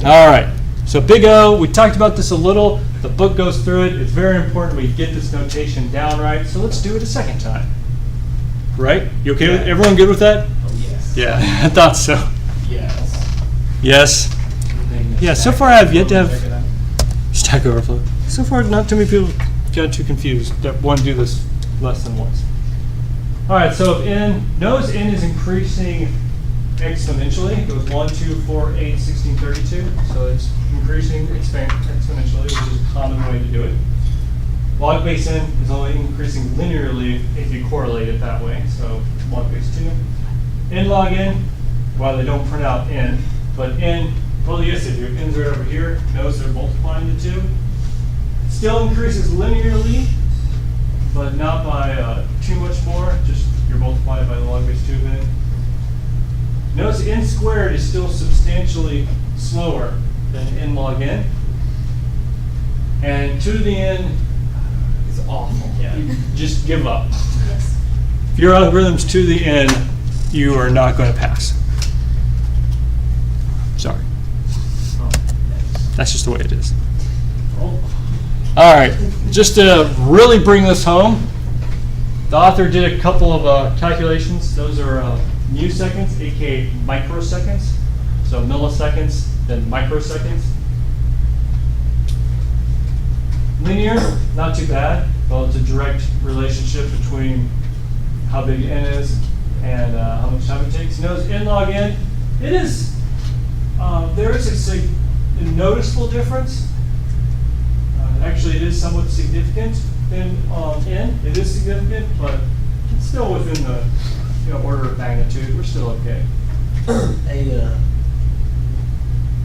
All right. So big O, we talked about this a little. The book goes through it. It's very important we get this notation down right. So let's do it a second time. Right? You okay with everyone good with that? Oh, yes. Yeah, I thought so. Yes. Yes. Yeah, so far I've yet to have Stack Overflow. So far not too many people got too confused that want to do this less than once. All right, so if notice n is increasing exponentially. It goes 1, 2, 4, 8, 16, 32. So it's increasing exponentially, which is a common way to do it. Log base n is only increasing linearly if you correlate it that way. So log base 2. N log n, well, they don't print out n, but n, well, yes, they do. N's right over here. Notice they're multiplying the 2. Still increases linearly, but not by too much more. Just you're multiplying by the log base 2 of n. Notice n squared is still substantially slower than n log n. And 2 to the n is awful. Yeah. You just give up. Yes. If your algorithm's 2 to the n, you are not going to pass. Sorry. That's just the way it is. All right, just to really bring this home, the author did a couple of calculations. Those are milliseconds, aka microseconds. So milliseconds, then microseconds. Linear, not too bad. Well, it's a direct relationship between how big n is and how much time it takes. Notice n log n, it is, there is a noticeable difference. Actually, it is somewhat significant in n. It is significant, but it's still within the order of magnitude. We're still okay.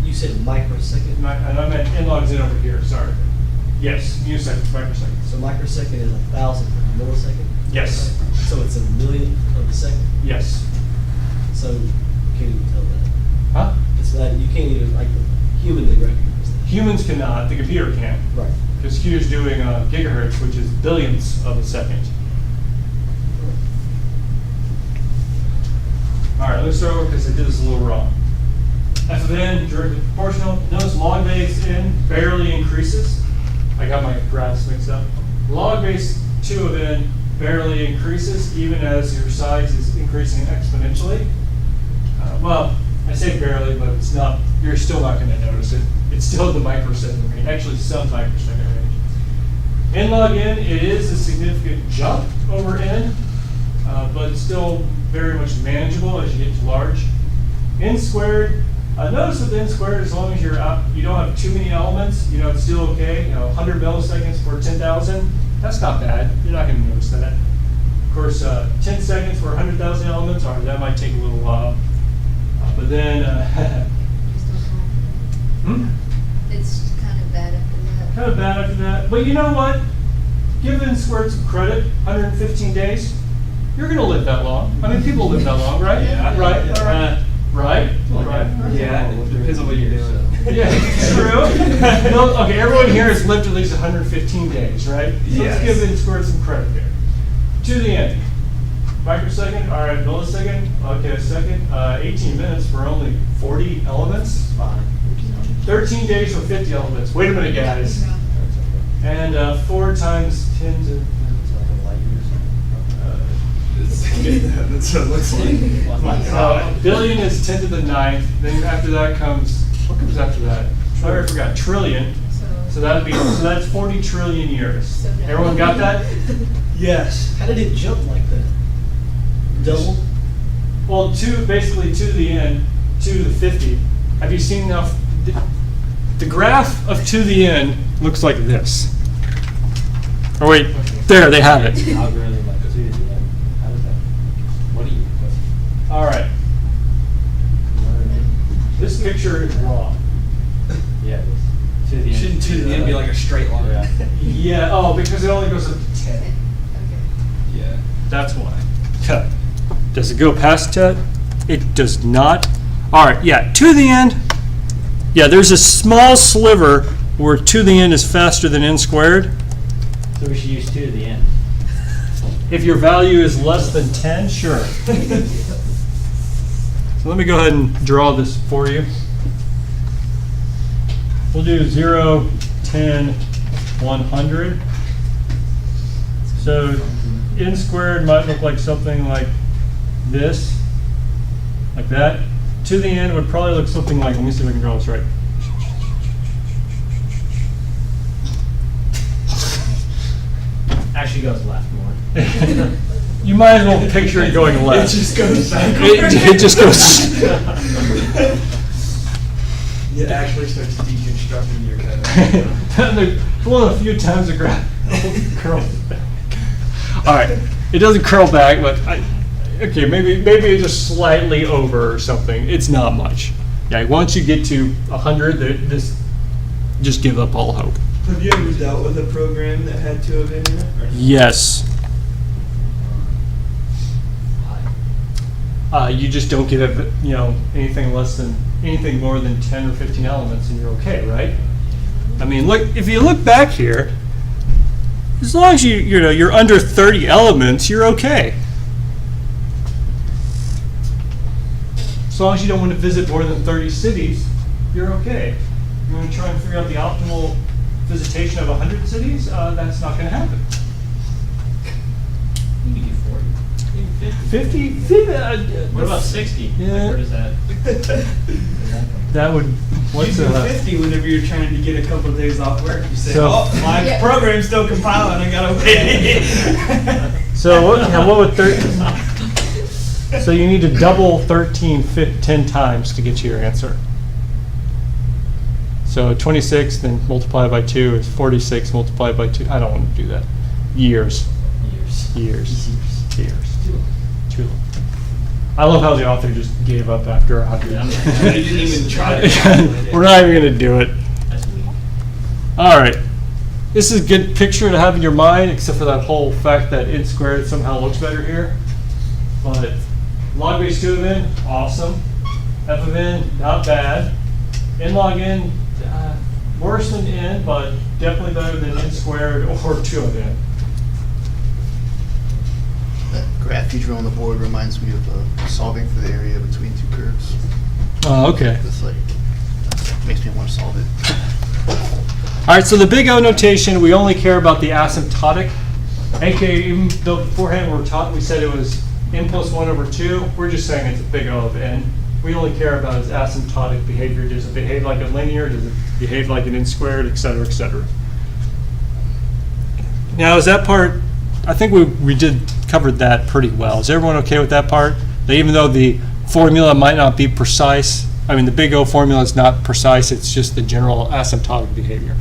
You said microsecond? And I meant n logs in over here, sorry. Yes, milliseconds, microseconds. So microsecond is 1,000 per millisecond? Yes. So it's a millionth of a second? Yes. So you can't even tell that. Huh? It's not, you can't even, like, humanly recognize that. Humans cannot, the computer can. Right. Because Q is doing gigahertz, which is billionths of a second. All right, let's start over because I did this a little wrong. F of n directly proportional. Notice log base n barely increases. I got my graphs mixed up. Log base 2 of n barely increases even as your size is increasing exponentially. Well, I say barely, but it's not. You're still not going to notice it. It's still the microsecond range, actually sub-microsecond range. N log n, it is a significant jump over n, but it's still very much manageable as you get to large. N squared, notice with n squared, as long as you're out, you don't have too many elements, it's still okay. 100 milliseconds for 10,000, that's not bad. You're not going to notice that. Of course, 10 seconds for 100,000 elements, or that might take a little while. But then, It's kind of bad after that. kind of bad after that. But you know what? Give n squared some credit, 115 days. You're going to live that long. I mean, people live that long, right? Yeah. Right? Right? Yeah, it depends on what you're doing. Yeah, true. No, okay, everyone here has lived at least 115 days, right? So Yes. let's give n squared some credit there. To the end. Microsecond, all right, millisecond, okay, a second. 18 minutes for only 40 elements. Fine. 13 days for 50 elements. Wait a minute, guys. And 4 times 10 to... That's what it looks like. Billion is 10 to the 9th. Then after that comes, what comes after that? I already forgot. Trillion. So that's 40 trillion years. So now- Everyone got that? Yes. How did it jump like that? Double? Well, basically 2 to the n, 2 to the 50. Have you seen now? The graph of 2 to the n looks like this. Oh wait, there they have it. Algorithm like 2 to the n. How does that? What do you? All right. This picture is wrong. Yeah. 2 to the n. Shouldn't 2 to the end be like a straight line? Yeah. Yeah. Oh, because it only goes up to 10. Okay. Yeah. That's why. Does it go past 10? It does not. All right, yeah, 2 to the end. Yeah, there's a small sliver where 2 to the end is faster than n squared. So we should use 2 to the n. If your value is less than 10, sure. So let me go ahead and draw this for you. we'll do 0, 10, 100. So n squared might look like something like this, like that. To the end would probably look something like, let me see if I can draw this right. Actually goes left more. You might as well picture it going left. It just goes It just goes. It actually starts deconstructing your head. One of the few times the graph curls back. All right, it doesn't curl back, but okay, maybe it's just slightly over or something. It's not much. Yeah, once you get to 100, this just give up all hope. Have you ever dealt with a program that had 2 of it in it? Yes. You just don't give it, anything more than 10 or 15 elements, and you're okay, right? I mean, look, if you look back here, as long as you're under 30 elements, you're okay. As long as you don't want to visit more than 30 cities, you're okay. You want to try and figure out the optimal visitation of 100 cities? That's not going to happen. You can do 40. Maybe 50. 50? What about 60? Yeah. Like, where does that? That would. You do 50 whenever you're trying to get a couple of days off work. You say, So- my Yeah. program's still compiling, I gotta wait. So what would 13? So you need to double 13 10 times to get to your answer. So 26, then multiply by 2 is 46 multiplied by 2. I don't want to do that. Years. Years. Too long. I love how the author just gave up after 100. I didn't even try to calculate it. We're not even going to do it. That's weird. All right. This is a good picture to have in your mind, except for that whole fact that n squared somehow looks better here. But log base 2 of n, awesome. F of n, not bad. N log n, worse than n, but definitely better than n squared or 2 of n. That graph you drew on the board reminds me of solving for the area between 2 curves. Oh, okay. It's like, makes me want to solve it. All right, so the big O notation, we only care about the asymptotic. AKA, even though beforehand we said it was n plus 1 over 2, we're just saying it's a big O of n. We only care about its asymptotic behavior. Does it behave like a linear? Does it behave like an n squared, et cetera, et cetera? Now, is that part, I think we did covered that pretty well. Is everyone okay with that part? That even though the formula might not be precise, I mean, the big O formula is not precise, it's just the general asymptotic behavior.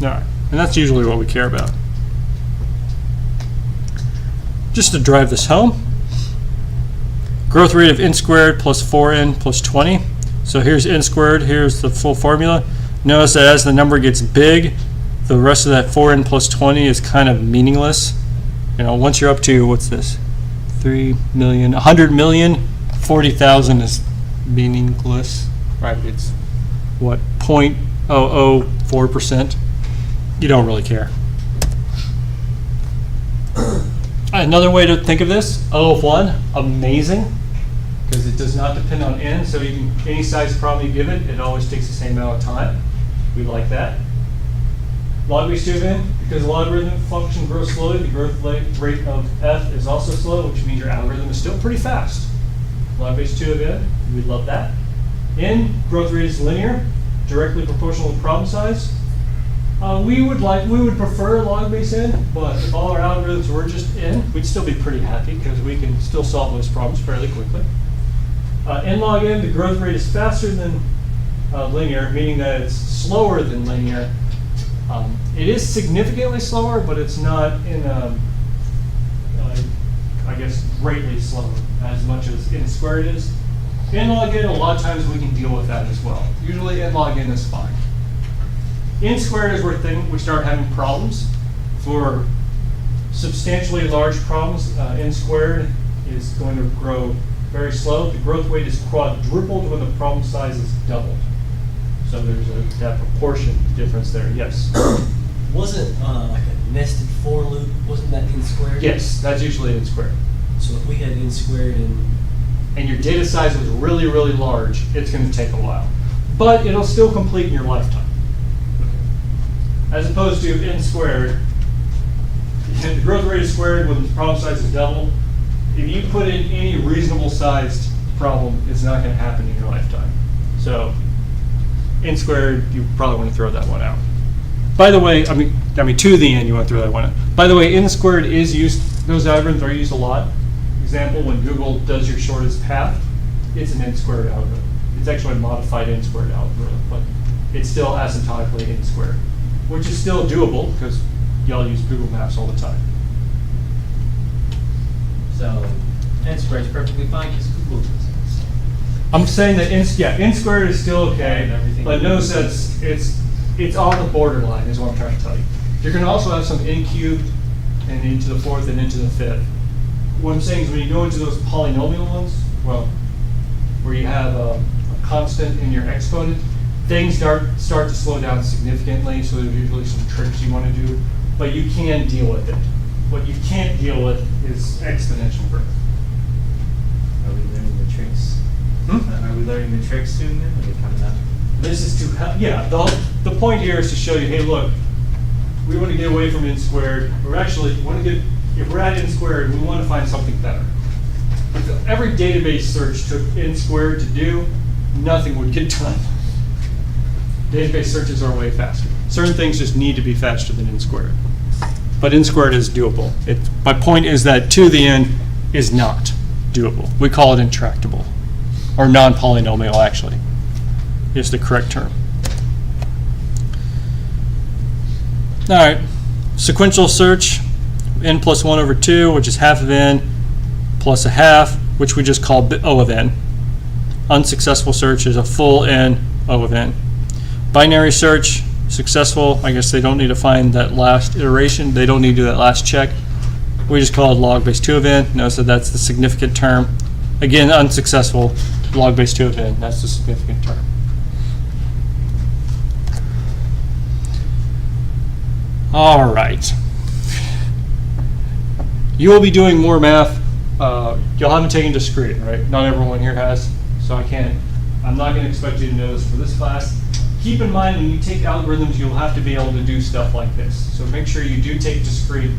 All right, and that's usually what we care about. Just to drive this home, growth rate of n squared plus 4n plus 20. So here's n squared, here's the full formula. Notice that as the number gets big, the rest of that 4n plus 20 is kind of meaningless. Once you're up to, what's this? 3 million, 100 million, 40,000 is meaningless, right? It's what, 0.004%. You don't really care. Another way to think of this, O of 1, amazing, because it does not depend on n, so you can, any size problem you give it, it always takes the same amount of time. We like that. Log base 2 of n, because the logarithm function grows slowly, the growth rate of f is also slow, which means your algorithm is still pretty fast. Log base 2 of n, we love that. N, growth rate is linear, directly proportional to problem size. We would prefer log base n, but if all our algorithms were just n, we'd still be pretty happy because we can still solve those problems fairly quickly. N log n, the growth rate is faster than linear, meaning that it's slower than linear. It is significantly slower, but it's not in I guess greatly slower as much as n squared is. N log n, a lot of times we can deal with that as well. Usually n log n is fine. N squared is where we start having problems. For substantially large problems, n squared is going to grow very slow. The growth rate is quadrupled when the problem size is doubled. So there's that proportion difference there, yes. Wasn't like a nested for loop, wasn't that n squared? Yes, that's usually n squared. So if we had n squared And your data size was really, really large, it's going to take a while. But it'll still complete in your lifetime. as opposed to n squared. The growth rate is squared when the problem size is double. If you put in any reasonable sized problem, it's not going to happen in your lifetime. So n squared, you probably want to throw that one out. By the way, I mean to the n, you want to throw that one out. By the way, n squared is used, those algorithms are used a lot. Example, when Google does your shortest path, it's an n squared algorithm. It's actually a modified n squared algorithm, but it's still asymptotically n squared, which is still doable because y'all use Google Maps all the time. So, n squared is perfectly fine because Google does it. So. I'm saying that n squared is still okay, And everything but notice that it's on the borderline is what I'm trying to tell you. You're going to also have some n cubed and into the fourth and into the fifth. What I'm saying is when you go into those polynomial ones, well, where you have a constant in your exponent, things start to slow down significantly, so there's usually some tricks you want to do, but you can deal with it. What you can't deal with is exponential growth. Are we learning the tricks? Hmm? Are we learning the tricks soon then? Are they coming up? This is to help, yeah, the point here is to show you, hey, look, we want to get away from n squared. We're actually, if we're at n squared, we want to find something better. If every database search took n squared to do, nothing would get done. Database searches are way faster. Certain things just need to be faster than n squared. But n squared is doable. My point is that to the n is not doable. We call it intractable, or non-polynomial actually, is the correct term. All right, sequential search, n plus 1 over 2, which is half of n, plus a half, which we just call O of n. Unsuccessful search is a full n, O of n. Binary search, successful, I guess they don't need to find that last iteration, they don't need to do that last check. We just call it log base 2 of n. Notice that that's the significant term. Again, unsuccessful, log base 2 of n, that's the significant term. All right. You will be doing more math. Y'all haven't taken discrete, right? Not everyone here has, so I'm not going to expect you to know this for this class. Keep in mind when you take algorithms, you'll have to be able to do stuff like this. So make sure you do take discrete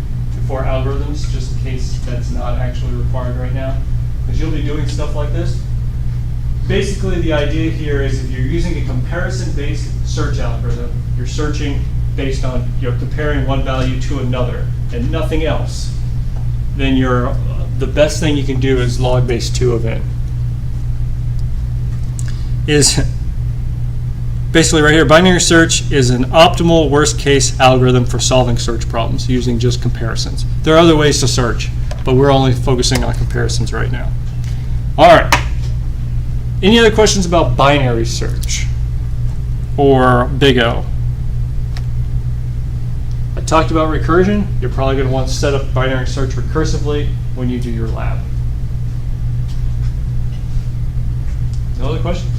for algorithms, just in case that's not actually required right now, because you'll be doing stuff like this. Basically, the idea here is if you're using a comparison-based search algorithm, you're searching based on comparing one value to another and nothing else, then the best thing you can do is log base 2 of n. Is basically right here, binary search is an optimal worst case algorithm for solving search problems using just comparisons. There are other ways to search, but we're only focusing on comparisons right now. All right. Any other questions about binary search or big O? I talked about recursion. You're probably going to want to set up binary search recursively when you do your lab. No other questions?